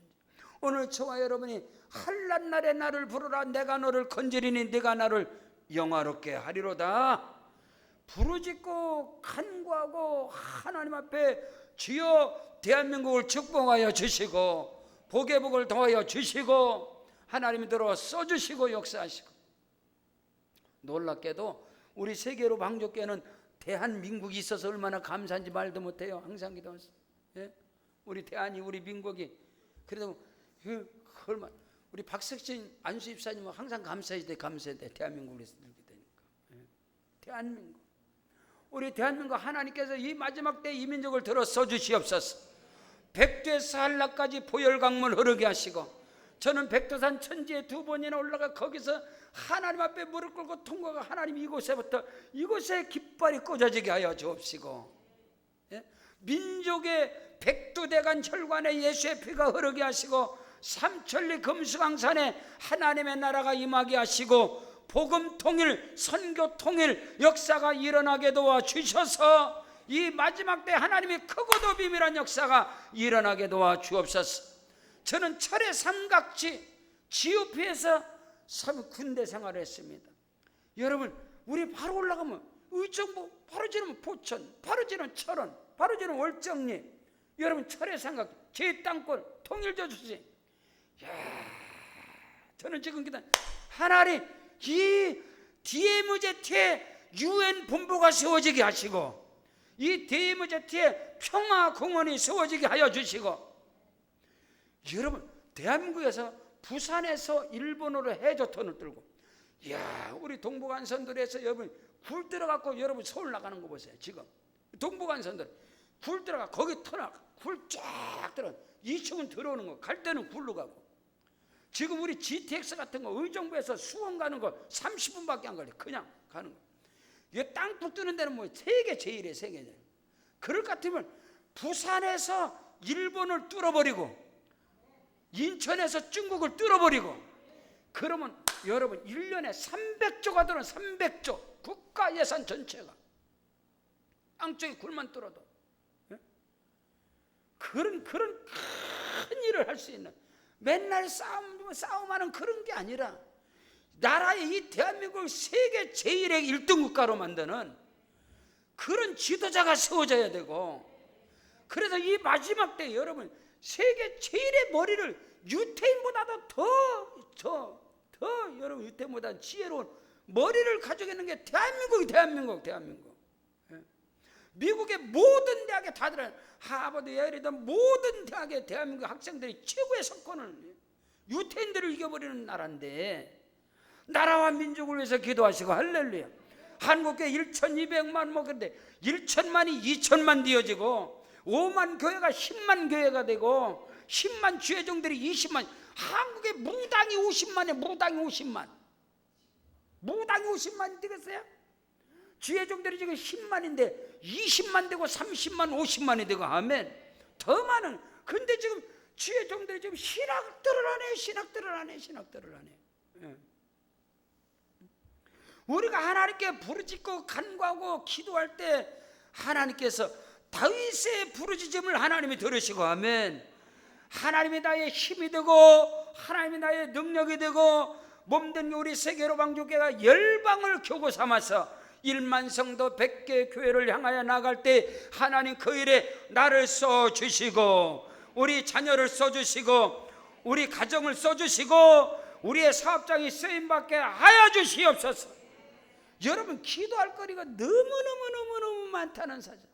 오늘 저와 여러분이 한란 날에 나를 부르라. 내가 너를 건지리니 네가 나를 영화롭게 하리로다. 부르짖고 간구하고 하나님 앞에 주여 대한민국을 축복하여 주시고, 복의 복을 더하여 주시고, 하나님이 들어 써주시고 역사하시고. 놀랍게도 우리 세계로 왕족교회는 대한민국이 있어서 얼마나 감사한지 말도 못해요. 항상 기도하세요. 예? 우리 대한이, 우리 민국이. 그래도 얼마나 우리 박석진 안수 집사님은 항상 감사해야 돼. 감사해야 돼. 대한민국을 위해서 들게 되니까. 예? 대한민국. 우리 대한민국 하나님께서 이 마지막 때 이 민족을 들어 써주시옵소서. 백두에서 한라까지 보혈강물 흐르게 하시고, 저는 백두산 천지에 2번이나 올라가 거기서 하나님 앞에 무릎 꿇고 통과가, 하나님 이곳에부터 이곳에 깃발이 꽂아지게 하여 주옵시고, 예? 민족의 백두대간 혈관에 예수의 피가 흐르게 하시고, 삼천리 금수강산에 하나님의 나라가 임하게 하시고, 복음 통일, 선교 통일 역사가 일어나게 도와주셔서 이 마지막 때 하나님의 크고도 비밀한 역사가 일어나게 도와 주옵소서. 저는 철의 삼각지 GOP에서 군대 생활을 했습니다. 여러분, 우리 바로 올라가면 의정부, 바로 지르면 포천, 바로 지르면 철원, 바로 지르면 월정리. 여러분, 철의 삼각지, 제 땅권 통일져 주시. 저는 지금 기도, 하나님 이 DMZ에 UN 본부가 세워지게 하시고, 이 DMZ에 평화공원이 세워지게 하여 주시고, 여러분, 대한민국에서 부산에서 일본으로 해저턴을 들고, 이야, 우리 동부간선도로에서 여러분 굴 들어갖고 여러분 서울 나가는 거 보세요. 지금 동부간선도로 굴 들어가, 거기 터나 굴 쫙 들어, 2층은 들어오는 거, 갈 때는 굴로 가고. 지금 우리 GTX 같은 거 의정부에서 수원 가는 거 30분밖에 안 걸려. 그냥 가는 거. 이게 땅 뚝 뜨는 데는 뭐 세계 제일이에요, 세계 제일. 그럴 것 같으면 부산에서 일본을 뚫어버리고 인천에서 중국을 뚫어버리고, 그러면 여러분 1년에 300조가 들어온 300조 국가 예산 전체가 땅쪽에 굴만 뚫어도, 그런 큰 일을 할 수 있는, 맨날 싸움하는 그런 게 아니라 나라의 이 대한민국을 세계 제일의 1등 국가로 만드는 그런 지도자가 세워져야 되고, 그래서 이 마지막 때 여러분 세계 제일의 머리를 유태인보다도 더 여러분 유태인보다 지혜로운 머리를 가지고 있는 게 대한민국. 미국의 모든 대학에 다 들어요. 하버드, 예일이든 모든 대학에 대한민국 학생들이 최고의 석권을, 유태인들을 이겨버리는 나라인데, 나라와 민족을 위해서 기도하시고 할렐루야. 한국교회 1,200만 뭐 그런데 1천만이 2천만 되어지고, 5만 교회가 10만 교회가 되고, 10만 주회종들이 20만. 한국에 무당이 50만에 무당이 50만이 되겠어요? 주회종들이 지금 10만인데 20만 되고 30만 50만이 되고, 아멘. 더 많은. 근데 지금 주회종들이 지금 신학들을 하네. 예. 우리가 하나님께 부르짖고 간구하고 기도할 때 하나님께서 다윗의 부르짖음을 하나님이 들으시고, 아멘. 하나님이 나의 힘이 되고 하나님이 나의 능력이 되고, 몸된 우리 세계로 방주교회가 열방을 교구 삼아서 1만 성도 100개 교회를 향하여 나갈 때 하나님 그 일에 나를 써주시고, 우리 자녀를 써주시고, 우리 가정을 써주시고, 우리의 사업장이 쓰임받게 하여 주시옵소서. 여러분, 기도할 거리가 너무너무 많다는 사실.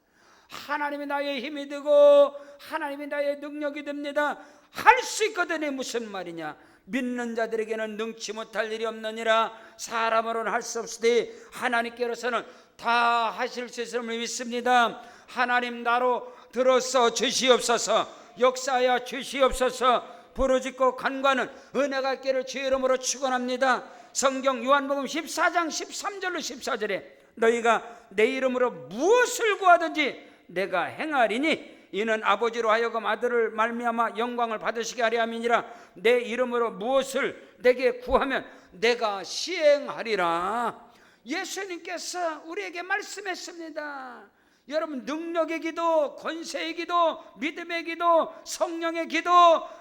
하나님이 나의 힘이 되고 하나님이 나의 능력이 됩니다. 할 수 있거든요. 무슨 말이냐? 믿는 자들에게는 능치 못할 일이 없느니라. 사람으로는 할 수 없으되 하나님께로서는 다 하실 수 있음을 믿습니다. 하나님 나로 들어서 주시옵소서. 역사하여 주시옵소서. 부르짖고 간구하는 은혜가 있기를 주의 이름으로 축원합니다. 성경 요한복음 14장 13절로 14절에 너희가 내 이름으로 무엇을 구하든지 내가 행하리니 이는 아버지로 하여금 아들을 말미암아 영광을 받으시게 하려 함이니라. 내 이름으로 무엇을 내게 구하면 내가 시행하리라. 예수님께서 우리에게 말씀했습니다. 여러분, 능력의 기도, 권세의 기도, 믿음의 기도, 성령의 기도,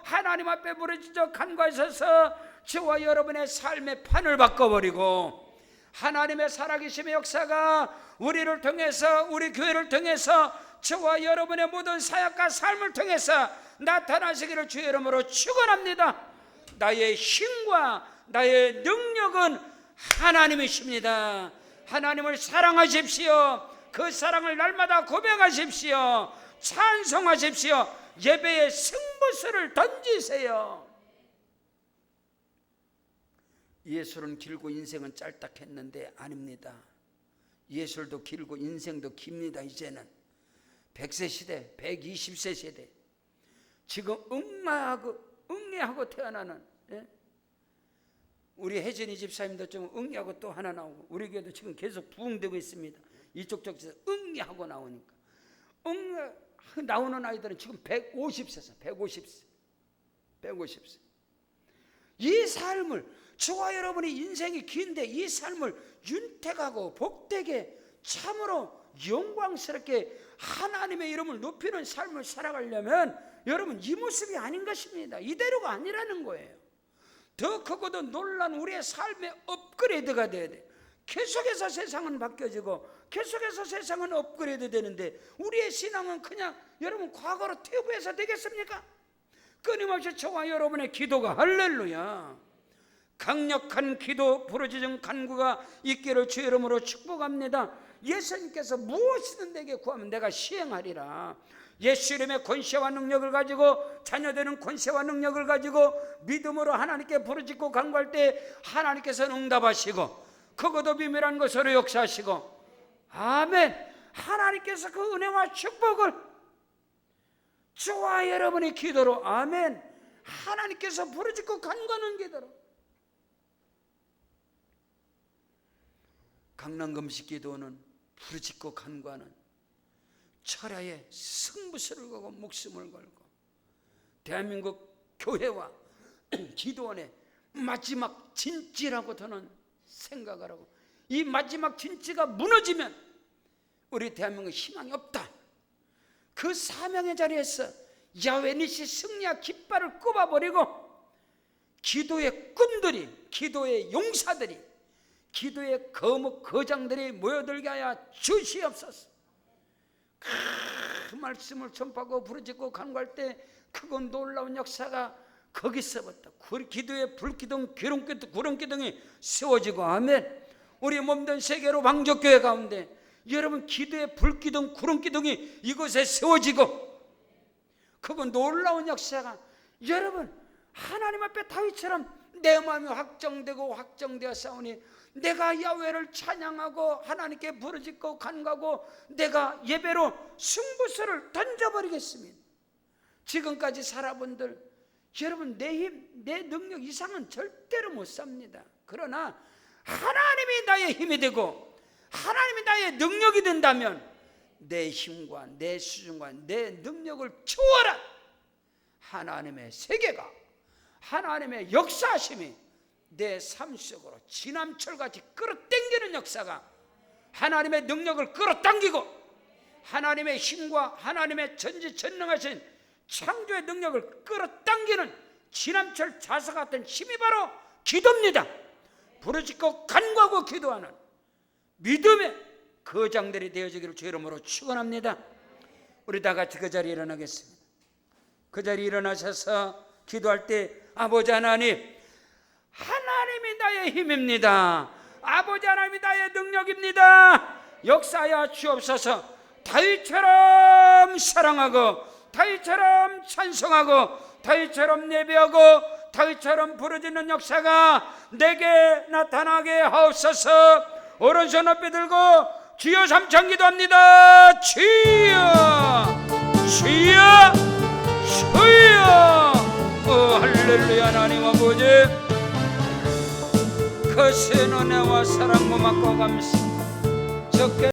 하나님 앞에 부르짖어 간구하셔서 저와 여러분의 삶의 판을 바꿔버리고, 하나님의 살아계심의 역사가 우리를 통해서, 우리 교회를 통해서, 저와 여러분의 모든 사역과 삶을 통해서 나타나시기를 주의 이름으로 축원합니다. 나의 힘과 나의 능력은 하나님이십니다. 하나님을 사랑하십시오. 그 사랑을 날마다 고백하십시오. 찬송하십시오. 예배의 승부수를 던지세요. 예술은 길고 인생은 짧다했는데 아닙니다. 예술도 길고 인생도 깁니다. 이제는 100세 시대, 120세 세대, 지금 응애하고 태어나는, 우리 혜진이 집사님도 좀 응애하고 또 하나 나오고, 우리 교회도 지금 계속 부흥되고 있습니다. 이쪽 쪽에서 응애하고 나오니까 응애 나오는 아이들은 지금 150세서 150세. 이 삶을, 저와 여러분의 인생이 긴데 이 삶을 윤택하고 복되게 참으로 영광스럽게 하나님의 이름을 높이는 삶을 살아가려면 여러분 이 모습이 아닌 것입니다. 이대로가 아니라는 거예요. 더 크고도 놀란 우리의 삶의 업그레이드가 돼야 돼. 계속해서 세상은 바뀌어지고 계속해서 세상은 업그레이드 되는데 우리의 신앙은 그냥 여러분 과거로 퇴보해서 되겠습니까? 끊임없이 저와 여러분의 기도가, 할렐루야, 강력한 기도 부르짖은 간구가 있기를 주 이름으로 축복합니다. 예수님께서 무엇이든 내게 구하면 내가 시행하리라. 예수 이름의 권세와 능력을 가지고, 자녀되는 권세와 능력을 가지고 믿음으로 하나님께 부르짖고 간구할 때 하나님께서는 응답하시고 그것도 비밀한 것으로 역사하시고, 아멘. 하나님께서 그 은혜와 축복을 저와 여러분의 기도로, 아멘, 하나님께서 부르짖고 간구하는 기도로, 강남금식 기도는 부르짖고 간구하는 철야의 승부수를 걸고 목숨을 걸고 대한민국 교회와 기도원의 마지막 진지라고 저는 생각을 하고, 이 마지막 진지가 무너지면 우리 대한민국 희망이 없다. 그 사명의 자리에서 야훼 니시 승리와 깃발을 꼽아버리고 기도의 꾼들이, 기도의 용사들이, 기도의 거목 거장들이 모여들게 하여 주시옵소서. 그 말씀을 전파하고 부르짖고 간구할 때 그건 놀라운 역사가 거기서부터 기도의 불기둥, 구름기둥이 세워지고, 아멘. 우리 몸된 세계로 왕족교회 가운데 여러분 기도의 불기둥, 구름기둥이 이곳에 세워지고, 그건 놀라운 역사가, 여러분 하나님 앞에 다윗처럼 내 마음이 확정되고 확정되어 싸우니 내가 야훼를 찬양하고 하나님께 부르짖고 간구하고 내가 예배로 승부수를 던져버리겠습니다. 지금까지 살아본들 여러분 내 힘, 내 능력 이상은 절대로 못 삽니다. 그러나 하나님이 나의 힘이 되고 하나님이 나의 능력이 된다면 내 힘과 내 수준과 내 능력을 초월한 하나님의 세계가, 하나님의 역사하심이 내 삶 속으로 지남철같이 끌어당기는 역사가, 하나님의 능력을 끌어당기고 하나님의 힘과 하나님의 전지전능하신 창조의 능력을 끌어당기는 지남철 자사 같은 힘이 바로 기도입니다. 부르짖고 간구하고 기도하는 믿음의 거장들이 되어지기를 주 이름으로 축원합니다. 우리 다 같이 그 자리에 일어나겠습니다. 그 자리에 일어나셔서 기도할 때, 아버지 하나님, 하나님이 나의 힘입니다. 아버지 하나님이 나의 능력입니다. 역사하여 주옵소서. 다윗처럼 사랑하고 다윗처럼 찬송하고 다윗처럼 예배하고 다윗처럼 부르짖는 역사가 내게 나타나게 하옵소서. 오른손 높이 들고 주여 삼창 기도합니다. 주여 주여 주여. 할렐루야. 하나님 아버지, 거센 은혜와 사랑 고맙고 감사합니다.